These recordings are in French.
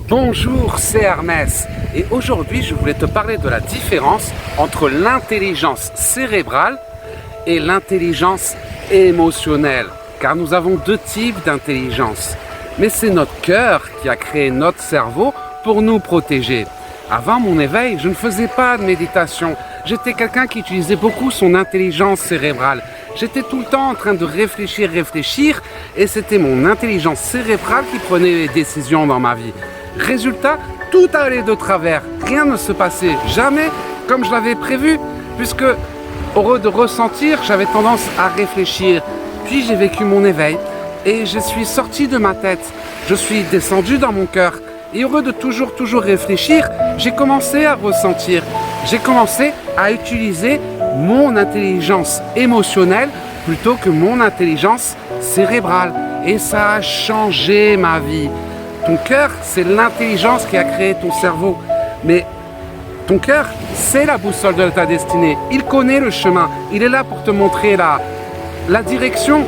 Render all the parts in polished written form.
Bonjour, c'est Hermès et aujourd'hui je voulais te parler de la différence entre l'intelligence cérébrale et l'intelligence émotionnelle. Car nous avons deux types d'intelligence. Mais c'est notre cœur qui a créé notre cerveau pour nous protéger. Avant mon éveil, je ne faisais pas de méditation. J'étais quelqu'un qui utilisait beaucoup son intelligence cérébrale. J'étais tout le temps en train de réfléchir et c'était mon intelligence cérébrale qui prenait les décisions dans ma vie. Résultat, tout allait de travers. Rien ne se passait jamais comme je l'avais prévu, puisque heureux de ressentir, j'avais tendance à réfléchir. Puis j'ai vécu mon éveil et je suis sorti de ma tête. Je suis descendu dans mon cœur. Et heureux de toujours réfléchir, j'ai commencé à ressentir. J'ai commencé à utiliser mon intelligence émotionnelle plutôt que mon intelligence cérébrale. Et ça a changé ma vie. Ton cœur, c'est l'intelligence qui a créé ton cerveau. Mais ton cœur, c'est la boussole de ta destinée. Il connaît le chemin. Il est là pour te montrer la direction.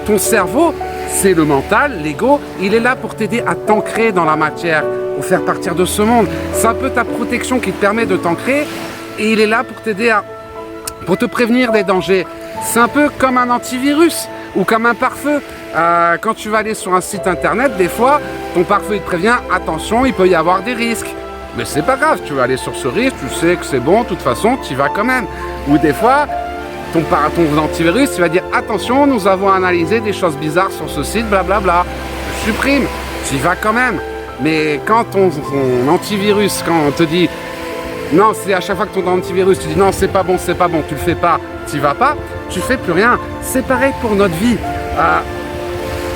Ton cerveau, c'est le mental, l'ego. Il est là pour t'aider à t'ancrer dans la matière, pour faire partir de ce monde. C'est un peu ta protection qui te permet de t'ancrer. Et il est là pour t'aider pour te prévenir des dangers. C'est un peu comme un antivirus ou comme un pare-feu. Quand tu vas aller sur un site internet, des fois, ton pare-feu il te prévient, attention, il peut y avoir des risques. Mais c'est pas grave, tu vas aller sur ce risque, tu sais que c'est bon, de toute façon, tu y vas quand même. Ou des fois, ton antivirus, il va dire, attention, nous avons analysé des choses bizarres sur ce site, blablabla. Supprime, tu y vas quand même. Mais quand ton antivirus, quand on te dit, non, c'est à chaque fois que ton antivirus, tu dis, non, c'est pas bon, tu le fais pas, tu y vas pas, tu fais plus rien. C'est pareil pour notre vie.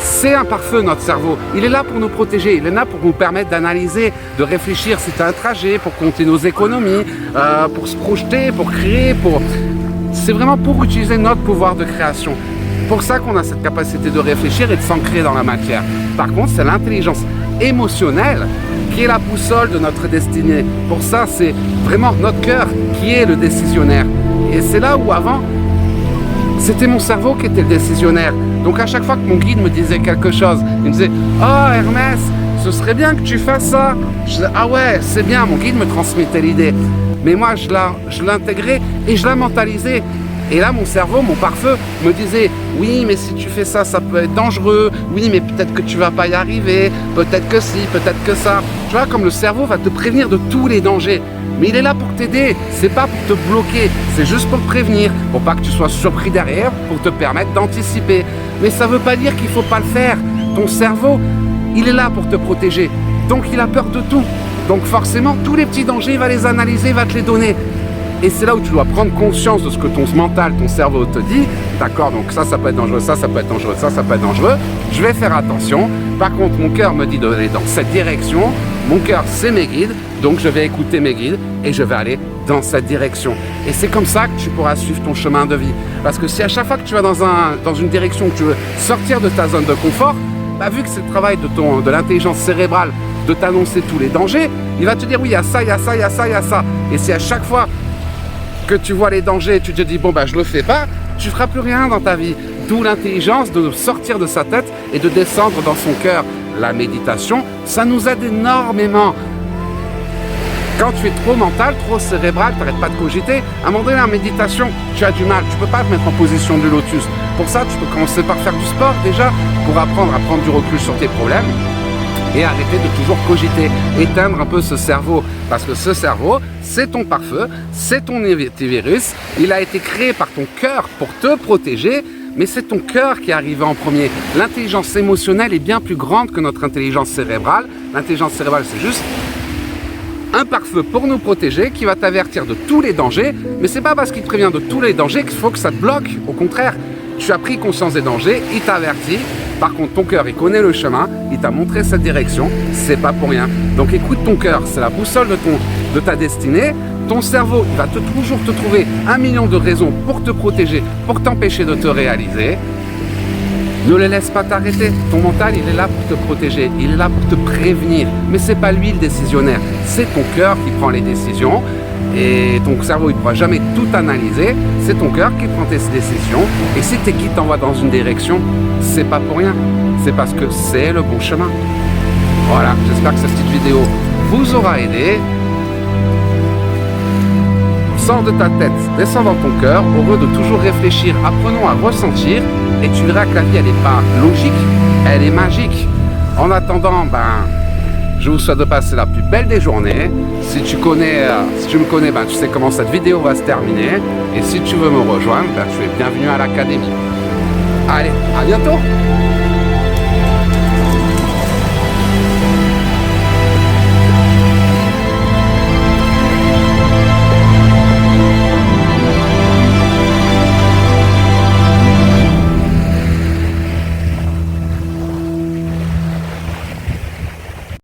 C'est un pare-feu, notre cerveau. Il est là pour nous protéger, il est là pour nous permettre d'analyser, de réfléchir si tu as un trajet, pour compter nos économies, pour se projeter, pour créer, C'est vraiment pour utiliser notre pouvoir de création. C'est pour ça qu'on a cette capacité de réfléchir et de s'ancrer dans la matière. Par contre, c'est l'intelligence émotionnelle qui est la boussole de notre destinée. Pour ça, c'est vraiment notre cœur qui est le décisionnaire. Et c'est là où avant, c'était mon cerveau qui était le décisionnaire. Donc à chaque fois que mon guide me disait quelque chose, il me disait « Oh Hermès, ce serait bien que tu fasses ça ». Je disais « Ah ouais, c'est bien », mon guide me transmettait l'idée. Mais moi, je l'intégrais et je la mentalisais. Et là, mon cerveau, mon pare-feu, me disait « Oui, mais si tu fais ça, ça peut être dangereux. Oui, mais peut-être que tu vas pas y arriver. Peut-être que si, peut-être que ça. » Tu vois, comme le cerveau va te prévenir de tous les dangers. Mais il est là pour t'aider. C'est pas pour te bloquer. C'est juste pour te prévenir. Pour pas que tu sois surpris derrière, pour te permettre d'anticiper. Mais ça veut pas dire qu'il faut pas le faire. Ton cerveau, il est là pour te protéger. Donc, il a peur de tout. Donc, forcément, tous les petits dangers, il va les analyser, il va te les donner. Et c'est là où tu dois prendre conscience de ce que ton mental, ton cerveau te dit. D'accord, donc ça peut être dangereux, ça peut être dangereux, ça peut être dangereux. Je vais faire attention. Par contre, mon cœur me dit d'aller dans cette direction. Mon cœur, c'est mes guides. Donc, je vais écouter mes guides et je vais aller dans cette direction. Et c'est comme ça que tu pourras suivre ton chemin de vie. Parce que si à chaque fois que tu vas dans une direction, que tu veux sortir de ta zone de confort, vu que c'est le travail de l'intelligence cérébrale de t'annoncer tous les dangers, il va te dire oui, il y a ça, il y a ça, il y a ça, il y a ça. Et si à chaque fois que tu vois les dangers, tu te dis bon je le fais pas, tu feras plus rien dans ta vie. D'où l'intelligence de sortir de sa tête et de descendre dans son cœur. La méditation, ça nous aide énormément. Quand tu es trop mental, trop cérébral, tu n'arrêtes pas de cogiter, à un moment donné, la méditation, tu as du mal, tu ne peux pas te mettre en position de lotus. Pour ça, tu peux commencer par faire du sport déjà, pour apprendre à prendre du recul sur tes problèmes et arrêter de toujours cogiter, éteindre un peu ce cerveau. Parce que ce cerveau, c'est ton pare-feu, c'est ton antivirus, il a été créé par ton cœur pour te protéger, mais c'est ton cœur qui est arrivé en premier. L'intelligence émotionnelle est bien plus grande que notre intelligence cérébrale. L'intelligence cérébrale, c'est juste un pare-feu pour nous protéger, qui va t'avertir de tous les dangers, mais c'est pas parce qu'il te prévient de tous les dangers qu'il faut que ça te bloque. Au contraire, tu as pris conscience des dangers, il t'a averti. Par contre, ton cœur, il connaît le chemin, il t'a montré cette direction, c'est pas pour rien. Donc écoute ton cœur, c'est la boussole de ta destinée. Ton cerveau, il va toujours te trouver 1 million de raisons pour te protéger, pour t'empêcher de te réaliser. Ne le laisse pas t'arrêter. Ton mental, il est là pour te protéger, il est là pour te prévenir. Mais c'est pas lui le décisionnaire, c'est ton cœur qui prend les décisions. Et ton cerveau, il ne pourra jamais tout analyser. C'est ton cœur qui prend tes décisions. Et si tes guides t'envoient dans une direction, c'est pas pour rien. C'est parce que c'est le bon chemin. Voilà, j'espère que cette petite vidéo vous aura aidé. Sors de ta tête, descends dans ton cœur, au lieu de toujours réfléchir, apprenons à ressentir et tu verras que la vie elle n'est pas logique, elle est magique. En attendant, je vous souhaite de passer la plus belle des journées. Si tu me connais, tu sais comment cette vidéo va se terminer. Et si tu veux me rejoindre, tu es bienvenu à l'académie. Allez, à bientôt!